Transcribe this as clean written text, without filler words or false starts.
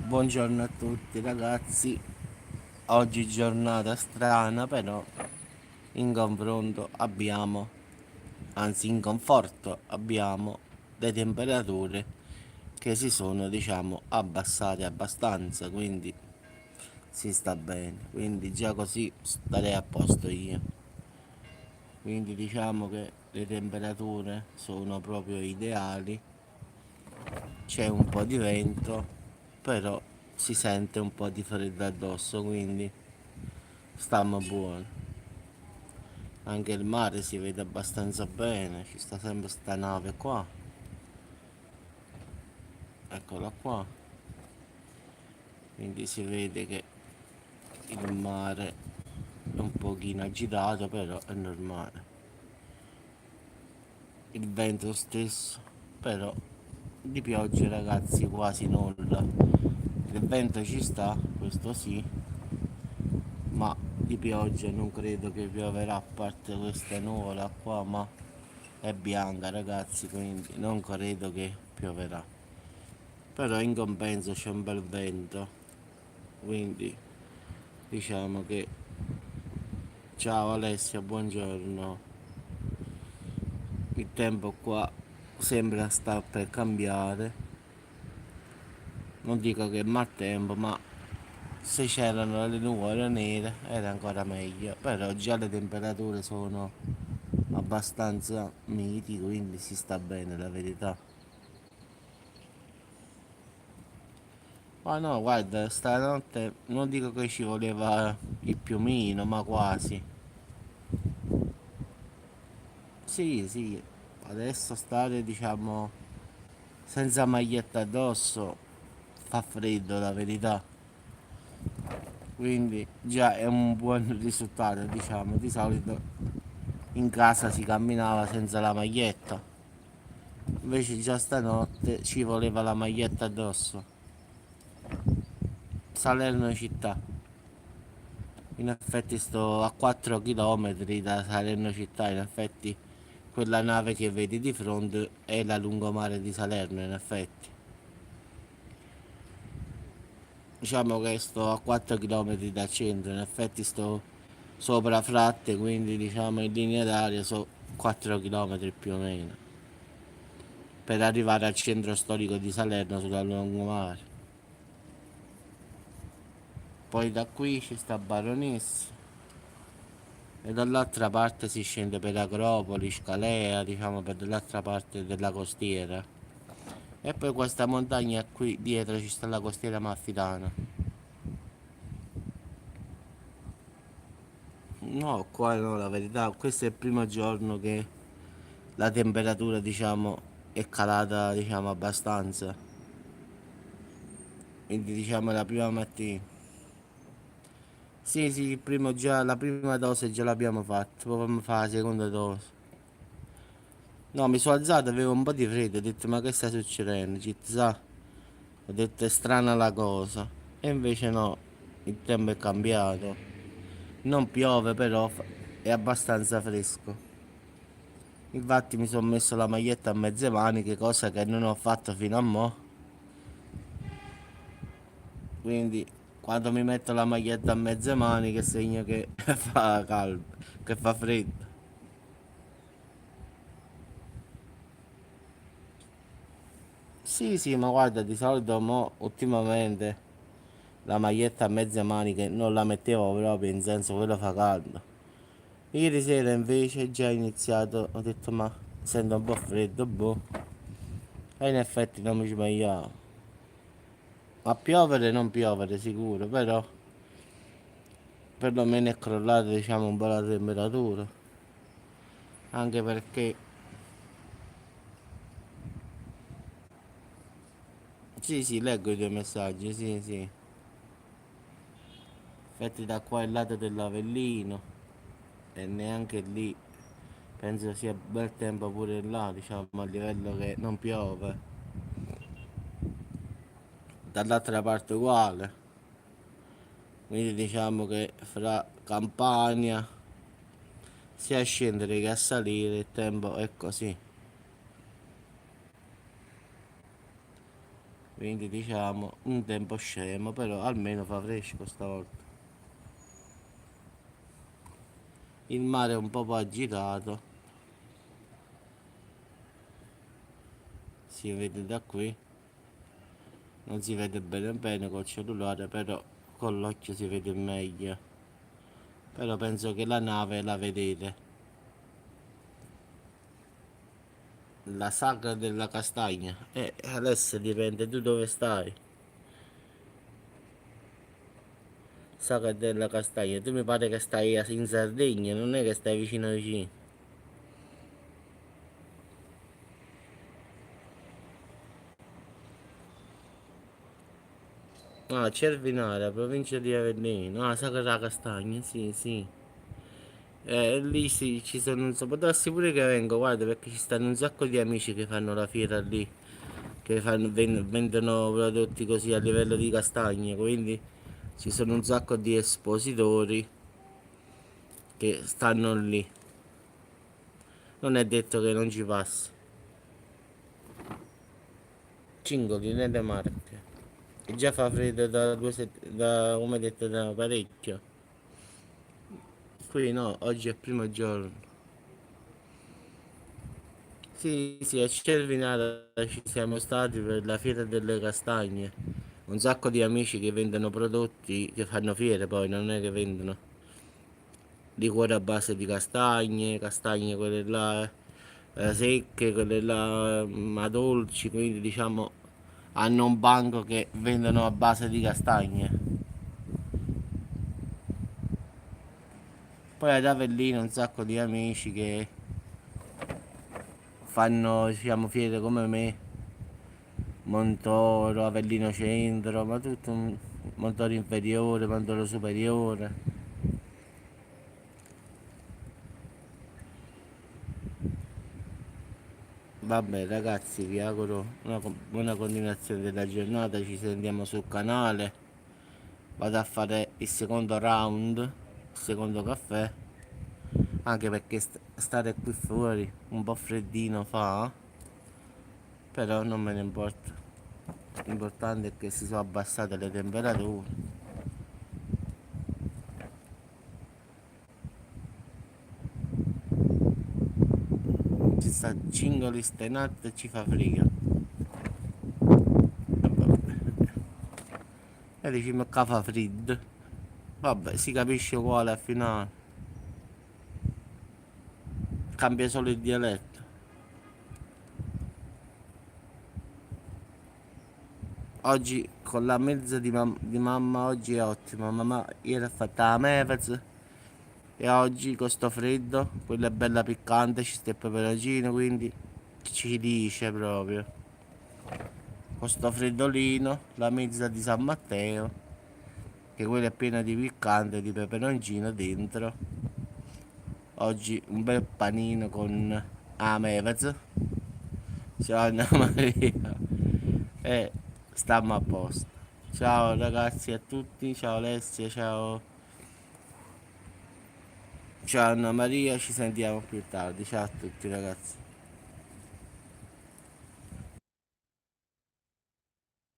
Buongiorno a tutti ragazzi, oggi giornata strana però in confronto abbiamo, anzi in conforto abbiamo le temperature che si sono abbassate abbastanza, quindi si sta bene, quindi già così starei a posto io, quindi diciamo che le temperature sono proprio ideali, c'è un po' di vento però si sente un po' di freddo addosso, quindi stiamo buoni. Anche il mare si vede abbastanza bene, ci sta sempre sta nave qua, eccola qua, quindi si vede che il mare è un pochino agitato, però è normale. Il vento stesso, però di pioggia ragazzi quasi nulla. Il vento ci sta, questo sì, ma di pioggia non credo che pioverà, a parte queste nuvole qua, ma è bianca ragazzi, quindi non credo che pioverà. Però in compenso c'è un bel vento, quindi diciamo che ciao Alessia, buongiorno. Il tempo qua sembra sta per cambiare, non dico che è maltempo, ma se c'erano le nuvole nere era ancora meglio, però già le temperature sono abbastanza miti, quindi si sta bene la verità. Ma no, guarda, stanotte non dico che ci voleva il piumino, ma quasi. Sì, sì, adesso stare senza maglietta addosso fa freddo la verità, quindi già è un buon risultato, diciamo. Di solito in casa si camminava senza la maglietta, invece già stanotte ci voleva la maglietta addosso. Salerno città, in effetti sto a 4 km da Salerno città, in effetti quella nave che vedi di fronte è la lungomare di Salerno, in effetti. Diciamo che sto a 4 km dal centro, in effetti sto sopra Fratte, quindi diciamo in linea d'aria sono 4 km più o meno, per arrivare al centro storico di Salerno sulla lungomare. Poi da qui ci sta Baronessa e dall'altra parte si scende per Acropoli, Scalea, diciamo per l'altra parte della costiera. E poi questa montagna qui dietro ci sta la costiera amalfitana. No, qua no, la verità, questo è il primo giorno che la temperatura, è calata, abbastanza. Quindi, è la prima mattina. Sì, sì, la prima dose già l'abbiamo fatta, poi dobbiamo fare la seconda dose. No, mi sono alzato, avevo un po' di freddo, ho detto, ma che sta succedendo? Ho detto, è strana la cosa. E invece no, il tempo è cambiato. Non piove, però è abbastanza fresco. Infatti mi sono messo la maglietta a mezze maniche, cosa che non ho fatto fino a mo'. Quindi quando mi metto la maglietta a mezze maniche segno che fa caldo, che fa freddo. Sì, sì, ma guarda, di solito mo ultimamente la maglietta a mezze maniche non la mettevo proprio, in senso quello fa caldo. Ieri sera invece già ho iniziato, ho detto ma sento un po' freddo, boh. E in effetti non mi sbagliavo. A piovere non piovere sicuro, però perlomeno è crollata un po' la temperatura. Anche perché sì, sì, leggo i tuoi messaggi, sì, sì. Infatti da qua è il lato dell'Avellino e neanche lì penso sia bel tempo pure là, a livello che non piove. Dall'altra parte uguale. Quindi diciamo che fra Campania sia a scendere che a salire il tempo è così. quindi diciamo un tempo scemo, però almeno fa fresco stavolta. Il mare è un po' agitato, si vede da qui, non si vede bene bene col cellulare, però con l'occhio si vede meglio. Però penso che la nave la vedete. La sagra della castagna. E adesso dipende tu dove stai. Sagra della castagna. Tu mi pare che stai in Sardegna, non è che stai vicino vicino. Ah, Cervinara, provincia di Avellino. Ah, Sagra della castagna, sì, sì. Lì sì, ci sono un sacco. Può darsi pure che vengo, guarda, perché ci stanno un sacco di amici che fanno la fiera lì. Che vendono prodotti così a livello di castagne. Quindi ci sono un sacco di espositori che stanno lì. Non è detto che non ci passi. Cingoli nelle Marche. E già fa freddo da da, come detto, da parecchio. Qui no, oggi è il primo giorno. Sì, sì, a Cervinara ci siamo stati per la fiera delle castagne. Un sacco di amici che vendono prodotti, che fanno fiere poi, non è che vendono liquore a base di castagne, castagne quelle là secche, quelle là ma dolci, quindi diciamo hanno un banco che vendono a base di castagne. Poi ad Avellino un sacco di amici che fanno, diciamo, fiere come me, Montoro, Avellino Centro, ma tutto un Montoro inferiore, Montoro superiore. Vabbè ragazzi, vi auguro una buona continuazione della giornata, ci sentiamo sul canale. Vado a fare il secondo round, il secondo caffè, anche perché stare qui fuori un po' freddino fa, però non me ne importa. L'importante è che si sono abbassate le temperature. Ci sta cingoli stenate e ci fa friga. E dici ma che fa freddo? Vabbè, si capisce uguale al finale. Cambia solo il dialetto. Oggi con la mezza di mamma oggi è ottima. Mamma ieri ha fatto la mevez e oggi con sto freddo, quella è bella piccante, ci sta il peperoncino, quindi ci dice proprio. Con sto freddolino, la mezza di San Matteo, che quella è piena di piccante, di peperoncino dentro. Oggi un bel panino con amevez. Ciao Anna Maria. E stiamo a posto. Ciao ragazzi a tutti, ciao Alessia, ciao Anna Maria, ci sentiamo più tardi. Ciao a tutti ragazzi.